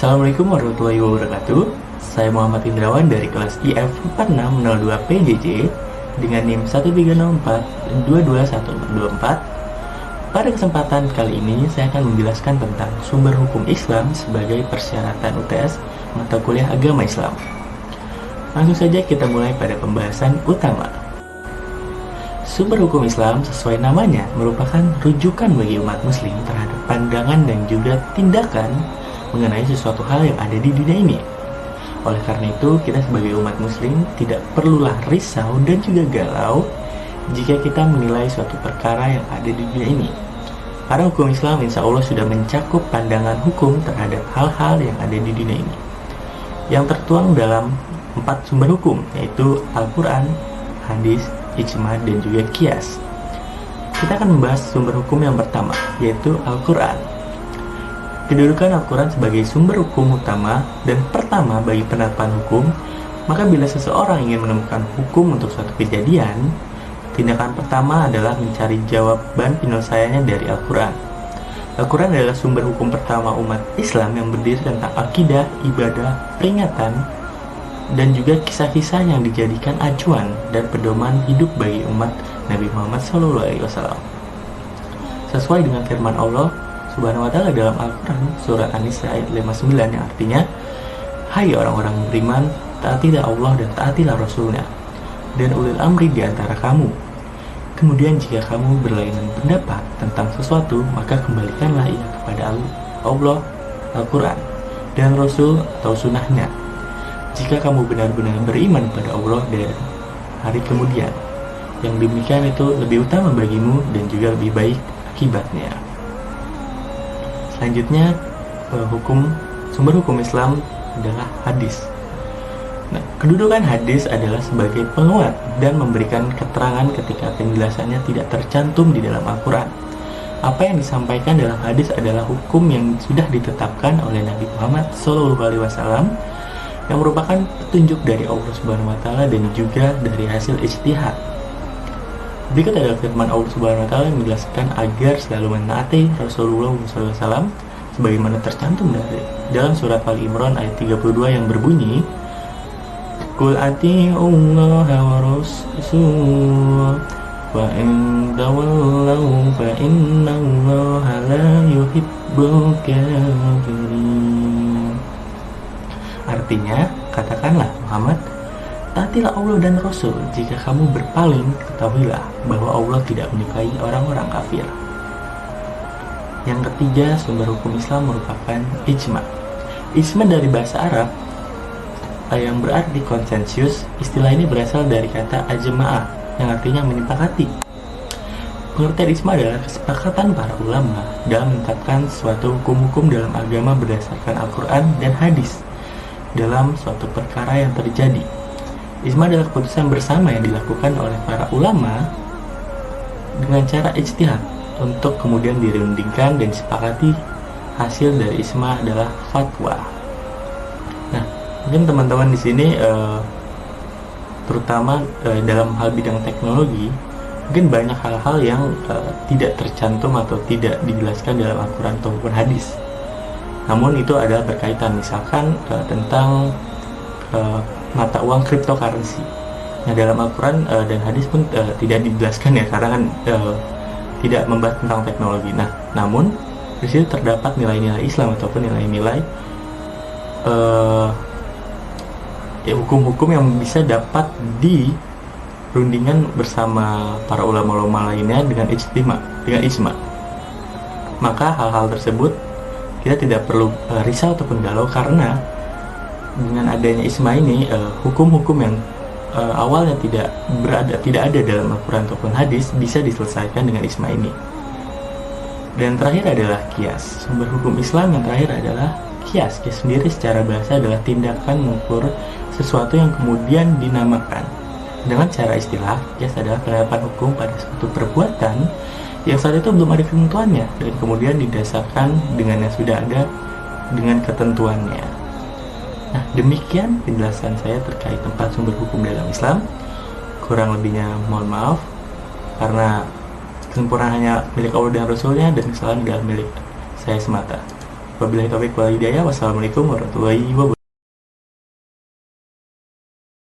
Assalamualaikum warahmatullahi wabarakatuh. Saya Muhammad Indrawan dari kelas IF 4602 PJJ dengan NIM 130422124. Pada kesempatan kali ini saya akan menjelaskan tentang sumber hukum Islam sebagai persyaratan UTS mata kuliah agama Islam. Langsung saja kita mulai pada pembahasan utama. Sumber hukum Islam sesuai namanya merupakan rujukan bagi umat muslim terhadap pandangan dan juga tindakan mengenai sesuatu hal yang ada di dunia ini. Oleh karena itu, kita sebagai umat muslim tidak perlulah risau dan juga galau jika kita menilai suatu perkara yang ada di dunia ini. Karena hukum Islam insya Allah sudah mencakup pandangan hukum terhadap hal-hal yang ada di dunia ini, yang tertuang dalam 4 sumber hukum, yaitu Al-Quran, hadis, ijma, dan juga qiyas. Kita akan membahas sumber hukum yang pertama, yaitu Al-Quran. Kedudukan Al-Quran sebagai sumber hukum utama dan pertama bagi penerapan hukum, maka bila seseorang ingin menemukan hukum untuk suatu kejadian, tindakan pertama adalah mencari jawaban penyelesaiannya dari Al-Quran. Al-Quran adalah sumber hukum pertama umat Islam yang berdiri tentang akidah, ibadah, peringatan, dan juga kisah-kisah yang dijadikan acuan dan pedoman hidup bagi umat Nabi Muhammad SAW. Sesuai dengan firman Allah Subhanahu wa ta'ala dalam Al-Quran surat An-Nisa ayat 59 yang artinya, hai orang-orang beriman, taatilah Allah dan taatilah Rasulnya dan ulil amri di antara kamu. Kemudian jika kamu berlainan pendapat tentang sesuatu, maka kembalikanlah ia kepada Allah, Al-Quran dan Rasul atau sunnahnya. Jika kamu benar-benar beriman pada Allah dan hari kemudian, yang demikian itu lebih utama bagimu dan juga lebih baik akibatnya. Selanjutnya, sumber hukum Islam adalah hadis. Nah, kedudukan hadis adalah sebagai penguat dan memberikan keterangan ketika penjelasannya tidak tercantum di dalam Al-Quran. Apa yang disampaikan dalam hadis adalah hukum yang sudah ditetapkan oleh Nabi Muhammad SAW, yang merupakan petunjuk dari Allah Subhanahu wa ta'ala dan juga dari hasil ijtihad. Berikut adalah firman Allah Subhanahu wa ta'ala yang menjelaskan agar selalu menaati Rasulullah SAW sebagaimana tercantum dalam surat Al-Imran ayat 32 yang berbunyi, Qul ati'ullaha wa rasul wa in tawallaw fa innallaha la yuhibbul kafirin. Artinya, katakanlah Muhammad, taatilah Allah dan Rasul. Jika kamu berpaling, ketahuilah bahwa Allah tidak menyukai orang-orang kafir. Yang ketiga, sumber hukum Islam merupakan ijma. Ijma dari bahasa Arab yang berarti konsensus. Istilah ini berasal dari kata ajma'ah yang artinya menyepakati. Pengertian ijma adalah kesepakatan para ulama dalam menetapkan suatu hukum-hukum dalam agama berdasarkan Al-Quran dan hadis dalam suatu perkara yang terjadi. Ijma adalah keputusan bersama yang dilakukan oleh para ulama dengan cara ijtihad untuk kemudian dirundingkan dan disepakati. Hasil dari ijma adalah fatwa. Nah, mungkin teman-teman di sini terutama dalam hal bidang teknologi, mungkin banyak hal-hal yang tidak tercantum atau tidak dijelaskan dalam Al-Quran ataupun hadis. Namun itu adalah berkaitan misalkan tentang mata uang cryptocurrency. Nah, dalam Al-Quran dan hadis pun tidak dijelaskan ya, karena kan tidak membahas tentang teknologi. Nah, namun di situ terdapat nilai-nilai Islam ataupun nilai-nilai hukum-hukum yang bisa dapat dirundingkan bersama para ulama-ulama lainnya dengan ijma. Maka hal-hal tersebut kita tidak perlu risau ataupun galau, karena dengan adanya ijma ini, hukum-hukum yang awalnya tidak ada dalam Al-Quran ataupun hadis bisa diselesaikan dengan ijma ini. Dan terakhir adalah qiyas. Sumber hukum Islam yang terakhir adalah qiyas. Qiyas sendiri secara bahasa adalah tindakan mengukur sesuatu yang kemudian dinamakan. Dengan cara istilah, qiyas adalah penerapan hukum pada suatu perbuatan yang saat itu belum ada ketentuannya dan kemudian didasarkan dengan yang sudah ada dengan ketentuannya. Nah, demikian penjelasan saya terkait 4 sumber hukum dalam Islam. Kurang lebihnya mohon maaf, karena kesempurnaan hanya milik Allah dan Rasulnya, dan kesalahan adalah milik saya semata. Wabillahi taufiq wal hidayah. Wassalamualaikum warahmatullahi wabarakatuh.